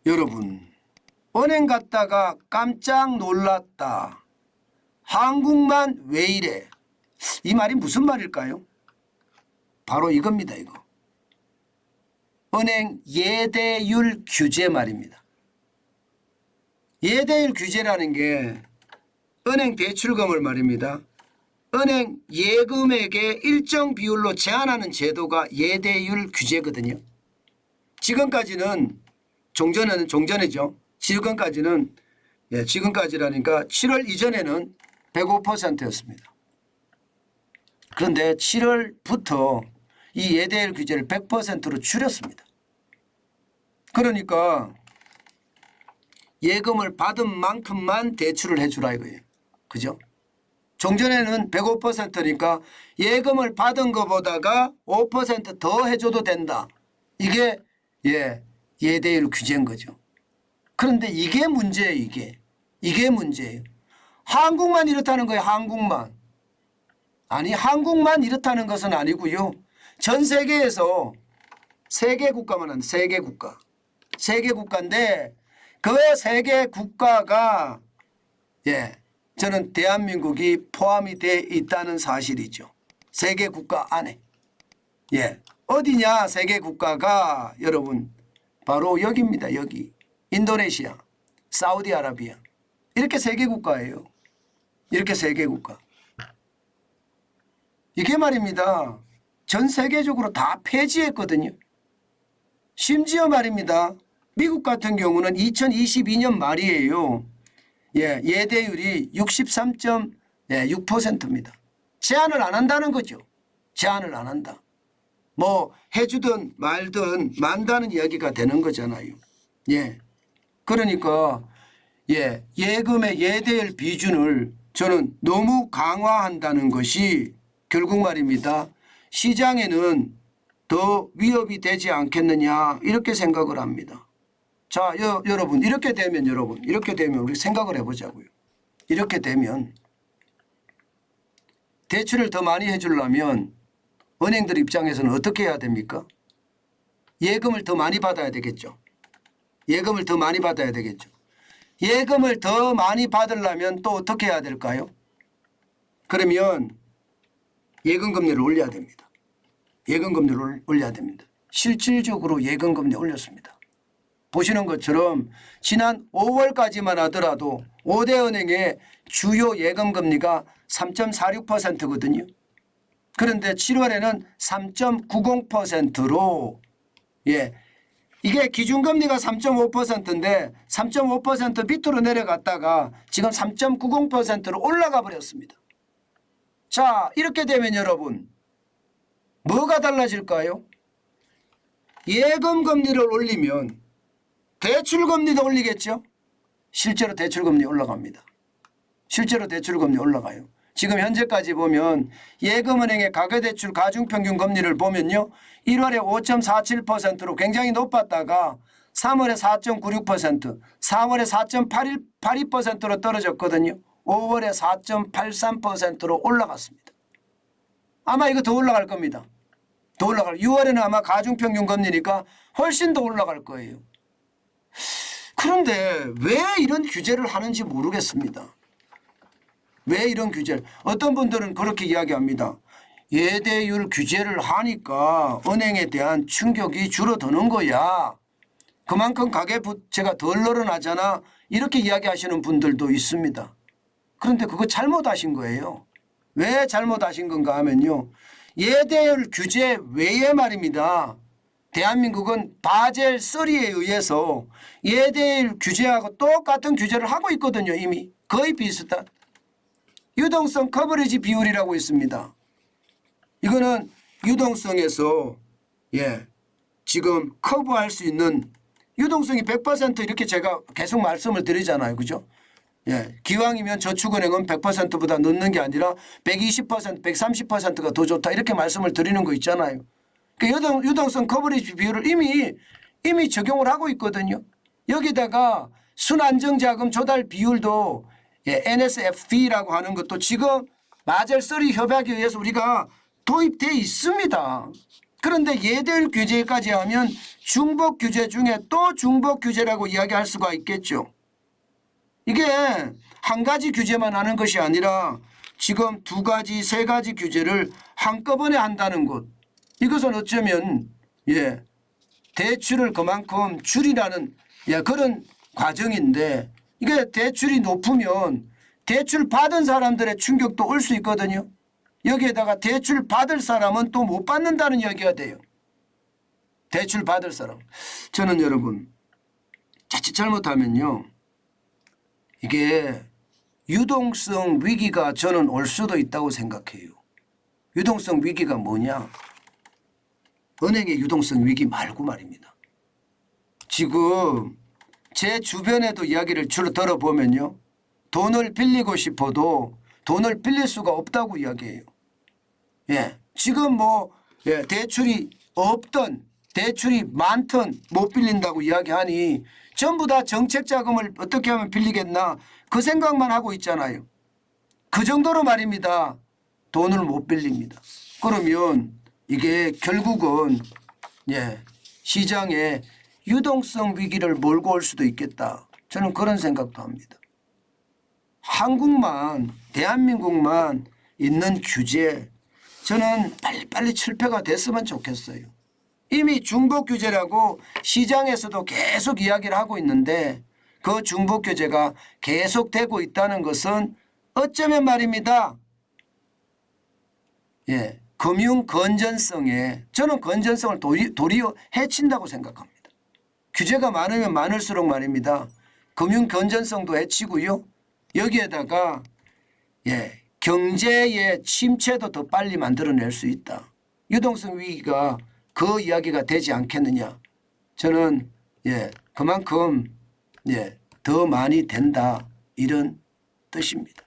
여러분, 은행 갔다가 깜짝 놀랐다. 한국만 왜 이래? 이 말이 무슨 말일까요? 바로 이겁니다. 이거. 은행 예대율 규제 말입니다. 예대율 규제라는 게 은행 대출금을 말입니다. 은행 예금액의 일정 비율로 제한하는 제도가 예대율 규제거든요. 지금까지는 종전이죠. 지금까지는 지금까지라니까 7월 이전에는 105%였습니다. 그런데 7월부터 이 예대율 규제를 100%로 줄였습니다. 그러니까 예금을 받은 만큼만 대출을 해주라 이거예요. 그죠? 종전에는 105%니까 예금을 받은 것보다가 5% 더 해줘도 된다. 이게 예대율 규제인 거죠. 그런데 이게 문제예요. 이게 문제예요. 한국만 이렇다는 거예요. 한국만. 아니 한국만 이렇다는 것은 아니고요. 전 세계에서 세계 국가만 한다. 세계 국가. 세계 국가인데 그 세계 국가가 저는 대한민국이 포함이 돼 있다는 사실이죠. 세계 국가 안에. 어디냐 세계 국가가 여러분 바로 여기입니다. 여기. 인도네시아, 사우디아라비아. 이렇게 세계 국가예요. 이렇게 세계 국가. 이게 말입니다. 전 세계적으로 다 폐지했거든요. 심지어 말입니다. 미국 같은 경우는 2022년 말이에요. 예대율이 63.6%입니다. 제한을 안 한다는 거죠. 제한을 안 한다. 뭐 해주든 말든 만다는 이야기가 되는 거잖아요. 그러니까 예금의 예대율 비준을 저는 너무 강화한다는 것이 결국 말입니다. 시장에는 더 위협이 되지 않겠느냐 이렇게 생각을 합니다. 자, 여러분 이렇게 되면 우리 생각을 해보자고요. 이렇게 되면 대출을 더 많이 해주려면 은행들 입장에서는 어떻게 해야 됩니까? 예금을 더 많이 받아야 되겠죠. 예금을 더 많이 받아야 되겠죠. 예금을 더 많이 받으려면 또 어떻게 해야 될까요? 그러면 예금금리를 올려야 됩니다. 예금금리를 올려야 됩니다. 실질적으로 예금금리 올렸습니다. 보시는 것처럼 지난 5월까지만 하더라도 5대 은행의 주요 예금금리가 3.46%거든요. 그런데 7월에는 3.90%로 이게 기준금리가 3.5%인데 3.5% 밑으로 내려갔다가 지금 3.90%로 올라가 버렸습니다. 자, 이렇게 되면 여러분 뭐가 달라질까요? 예금금리를 올리면 대출금리도 올리겠죠. 실제로 대출금리 올라갑니다. 실제로 대출금리 올라가요. 지금 현재까지 보면 예금은행의 가계대출 가중평균 금리를 보면요. 1월에 5.47%로 굉장히 높았다가 3월에 4.96%, 4월에 4.82%로 떨어졌거든요. 5월에 4.83%로 올라갔습니다. 아마 이거 더 올라갈 겁니다. 더 올라갈. 6월에는 아마 가중평균 금리니까 훨씬 더 올라갈 거예요. 그런데 왜 이런 규제를 하는지 모르겠습니다. 왜 이런 규제를. 어떤 분들은 그렇게 이야기합니다. 예대율 규제를 하니까 은행에 대한 충격이 줄어드는 거야. 그만큼 가계부채가 덜 늘어나잖아. 이렇게 이야기하시는 분들도 있습니다. 그런데 그거 잘못하신 거예요. 왜 잘못하신 건가 하면요. 예대율 규제 외에 말입니다. 대한민국은 바젤 3에 의해서 예대율 규제하고 똑같은 규제를 하고 있거든요. 이미 거의 비슷한. 유동성 커버리지 비율이라고 있습니다. 이거는 유동성에서 지금 커버할 수 있는 유동성이 100% 이렇게 제가 계속 말씀을 드리잖아요. 그죠? 기왕이면 저축은행은 100%보다 넣는 게 아니라 120%, 130%가 더 좋다 이렇게 말씀을 드리는 거 있잖아요. 그러니까 유동성 커버리지 비율을 이미 적용을 하고 있거든요. 여기다가 순안정자금 조달 비율도 NSFB라고 하는 것도 지금 바젤 3 협약에 의해서 우리가 도입되어 있습니다. 그런데 예대율 규제까지 하면 중복 규제 중에 또 중복 규제라고 이야기할 수가 있겠죠. 이게 한 가지 규제만 하는 것이 아니라 지금 두 가지, 세 가지 규제를 한꺼번에 한다는 것. 이것은 어쩌면 대출을 그만큼 줄이라는 그런 과정인데 이게 대출이 높으면 대출 받은 사람들의 충격도 올 수 있거든요. 여기에다가 대출 받을 사람은 또 못 받는다는 이야기가 돼요. 대출 받을 사람. 저는 여러분 자칫 잘못하면요. 이게 유동성 위기가 저는 올 수도 있다고 생각해요. 유동성 위기가 뭐냐? 은행의 유동성 위기 말고 말입니다. 지금 제 주변에도 이야기를 주로 들어보면요. 돈을 빌리고 싶어도 돈을 빌릴 수가 없다고 이야기해요. 지금 대출이 없던 대출이 많던 못 빌린다고 이야기하니 전부 다 정책 자금을 어떻게 하면 빌리겠나 그 생각만 하고 있잖아요. 그 정도로 말입니다. 돈을 못 빌립니다. 그러면 이게 결국은 시장에 유동성 위기를 몰고 올 수도 있겠다. 저는 그런 생각도 합니다. 한국만 대한민국만 있는 규제 저는 빨리빨리 철폐가 됐으면 좋겠어요. 이미 중복 규제라고 시장에서도 계속 이야기를 하고 있는데 그 중복 규제가 계속되고 있다는 것은 어쩌면 말입니다. 금융 건전성에 저는 건전성을 도리어 해친다고 생각합니다. 규제가 많으면 많을수록 말입니다. 금융 건전성도 해치고요. 여기에다가 경제의 침체도 더 빨리 만들어낼 수 있다. 유동성 위기가 그 이야기가 되지 않겠느냐. 저는 그만큼 더 많이 된다 이런 뜻입니다.